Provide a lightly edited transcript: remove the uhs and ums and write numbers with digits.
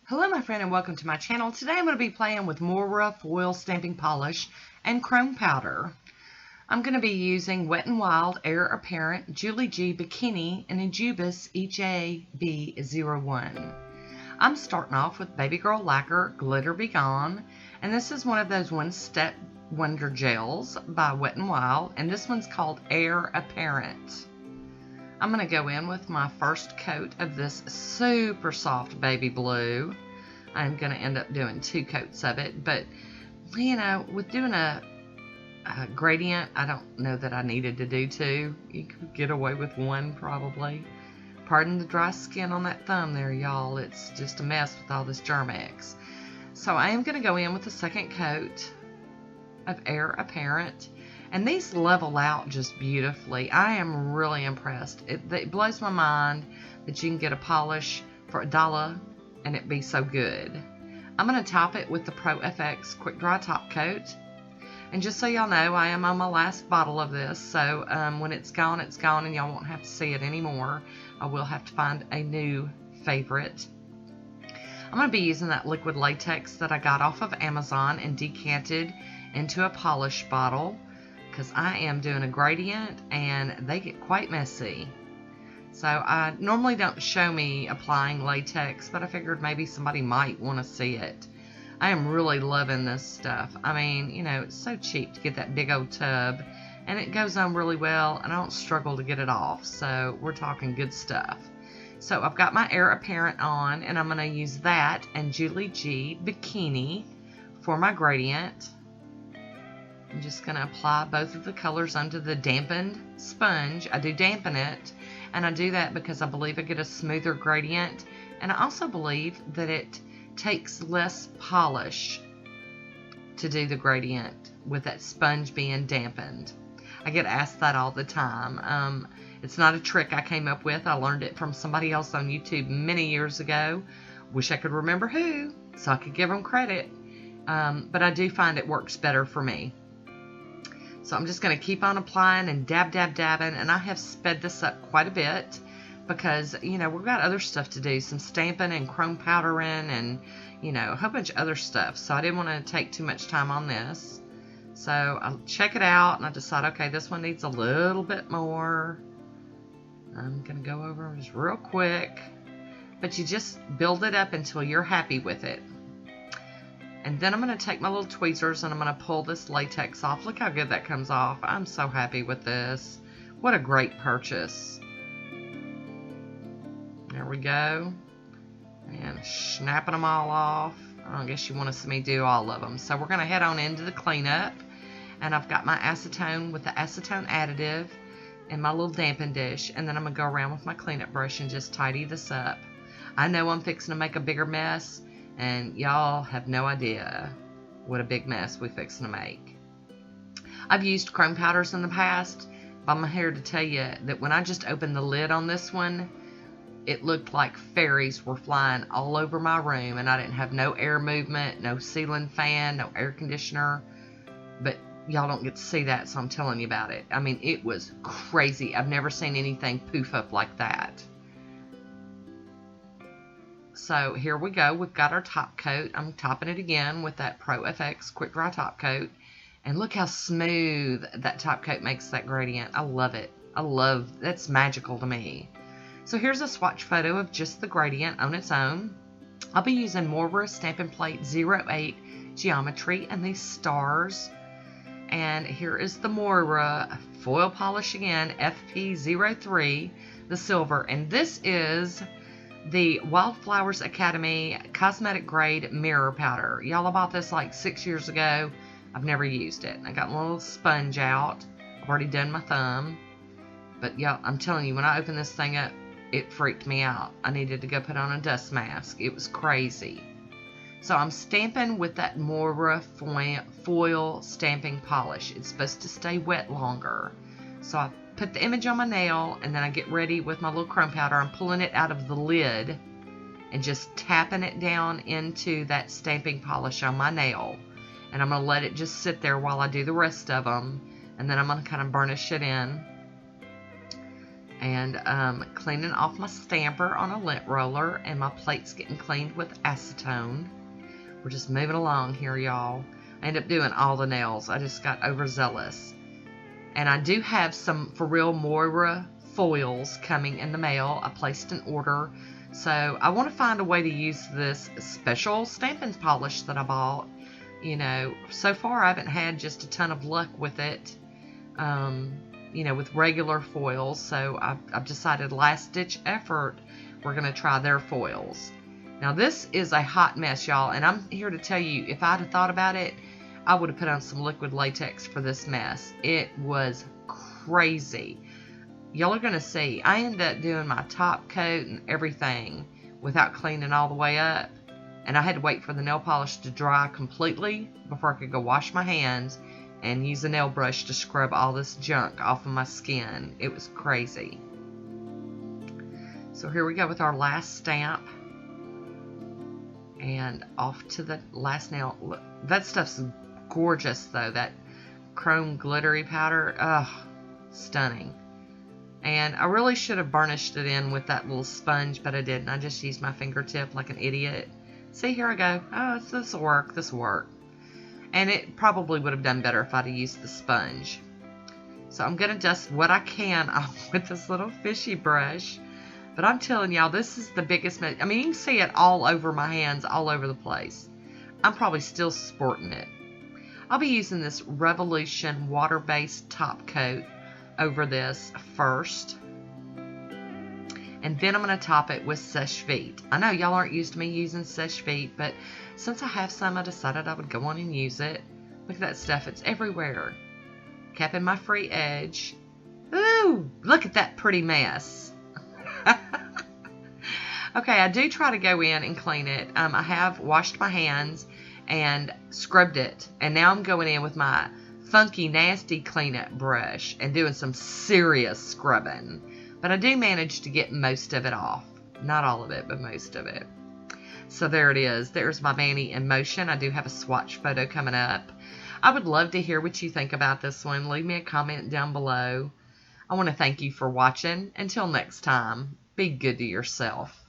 Hello my friend and welcome to my channel. Today I'm going to be playing with Moyra foil stamping polish and chrome powder. I'm going to be using Wet n Wild Air Apparent Julie G Bikini and Injubus HAB01. I'm starting off with Baby Girl Lacquer Glitter Be Gone, and this is one of those one-step wonder gels by Wet n Wild, and this one's called Air Apparent. I'm going to go in with my first coat of this super soft baby blue. I'm going to end up doing 2 coats of it, but you know, with doing a gradient, I don't know that I needed to do 2. You could get away with 1 probably. Pardon the dry skin on that thumb there, y'all. It's just a mess with all this GERmanikure. So I am going to go in with the second coat of Air Apparent. And these level out just beautifully. I am really impressed. It blows my mind that you can get a polish for $1 and it be so good. I'm going to top it with the Pro FX Quick Dry Top Coat. And just so y'all know, I am on my last bottle of this. So when it's gone and y'all won't have to see it anymore. I will have to find a new favorite. I'm going to be using that liquid latex that I got off of Amazon and decanted into a polish bottle, because I am doing a gradient and they get quite messy. So I normally don't show me applying latex, but I figured maybe somebody might want to see it. I am really loving this stuff. I mean, you know, it's so cheap to get that big old tub, and it goes on really well, and I don't struggle to get it off. So we're talking good stuff. So I've got my Air Apparent on, and I'm going to use that and Julie G Bikini for my gradient. I'm just going to apply both of the colors onto the dampened sponge. I do dampen it, and I do that because I believe I get a smoother gradient, and I also believe that it takes less polish to do the gradient with that sponge being dampened. I get asked that all the time. It's not a trick I came up with. I learned it from somebody else on YouTube many years ago. Wish I could remember who, so I could give them credit. But I do find it works better for me. So I'm just going to keep on applying and dabbing, and I have sped this up quite a bit because, you know, we've got other stuff to do, some stamping and chrome powdering and, you know, a whole bunch of other stuff. So I didn't want to take too much time on this. So I'll check it out, and I decide, okay, this one needs a little bit more. I'm going to go over them just real quick. But you just build it up until you're happy with it. And then I'm going to take my little tweezers and I'm going to pull this latex off. Look how good that comes off. I'm so happy with this. What a great purchase. There we go. And snapping them all off. I guess you want to see me do all of them. So we're going to head on into the cleanup. And I've got my acetone with the acetone additive in my little dampen dish. And then I'm going to go around with my cleanup brush and just tidy this up. I know I'm fixing to make a bigger mess. And y'all have no idea what a big mess we're fixing to make. I've used chrome powders in the past, but I'm here to tell you that when I just opened the lid on this one, it looked like fairies were flying all over my room, and I didn't have no air movement, no ceiling fan, no air conditioner. But y'all don't get to see that, so I'm telling you about it. I mean, it was crazy. I've never seen anything poof up like that. So here we go. We've got our top coat. I'm topping it again with that Pro FX Quick Dry Top Coat. And look how smooth that top coat makes that gradient. I love it. That's magical to me. So here's a swatch photo of just the gradient on its own. I'll be using Moyra Stampin' Plate 08 Geometry and these stars. And here is the Moyra foil polish again, FP03, the silver. And this is the Wildflowers Academy Cosmetic Grade Mirror Powder. Y'all, I bought this like 6 years ago. I've never used it. I got a little sponge out. I've already done my thumb. But y'all, I'm telling you, when I opened this thing up, it freaked me out. I needed to go put on a dust mask. It was crazy. So I'm stamping with that Moyra foil stamping polish. It's supposed to stay wet longer. So I put the image on my nail, and then I get ready with my little chrome powder. I'm pulling it out of the lid and just tapping it down into that stamping polish on my nail. And I'm going to let it just sit there while I do the rest of them. And then I'm going to kind of burnish it in. And cleaning off my stamper on a lint roller, and my plate's getting cleaned with acetone. We're just moving along here, y'all. I end up doing all the nails. I just got overzealous. And I do have some For Real Moyra foils coming in the mail. I placed an order. So I want to find a way to use this special stamping polish that I bought. You know, so far I haven't had just a ton of luck with it, you know, with regular foils. So I've decided, last ditch effort, we're going to try their foils. Now this is a hot mess, y'all, and I'm here to tell you, if I'd have thought about it, I would have put on some liquid latex for this mess. It was crazy. Y'all are going to see. I ended up doing my top coat and everything without cleaning all the way up. And I had to wait for the nail polish to dry completely before I could go wash my hands and use a nail brush to scrub all this junk off of my skin. It was crazy. So here we go with our last stamp. And off to the last nail. Look, that stuff's gorgeous though. That chrome glittery powder. Ugh, stunning. And I really should have burnished it in with that little sponge, but I didn't. I just used my fingertip like an idiot. See, here I go. Oh, this will work. This will work. And it probably would have done better if I'd have used the sponge. So I'm going to dust what I can off with this little fishy brush. But I'm telling y'all, this is the biggest mess. I mean, you can see it all over my hands, all over the place. I'm probably still sporting it. I'll be using this Revolution water-based top coat over this first. And then I'm going to top it with Sèche Vite. I know y'all aren't used to me using Sèche Vite, but since I have some, I decided I would go on and use it. Look at that stuff. It's everywhere. Capping my free edge. Ooh, look at that pretty mess. Okay, I do try to go in and clean it. I have washed my hands and scrubbed it. And now I'm going in with my funky, nasty cleanup brush and doing some serious scrubbing. But I do manage to get most of it off. Not all of it, but most of it. So there it is. There's my mani in motion. I do have a swatch photo coming up. I would love to hear what you think about this one. Leave me a comment down below. I want to thank you for watching. Until next time, be good to yourself.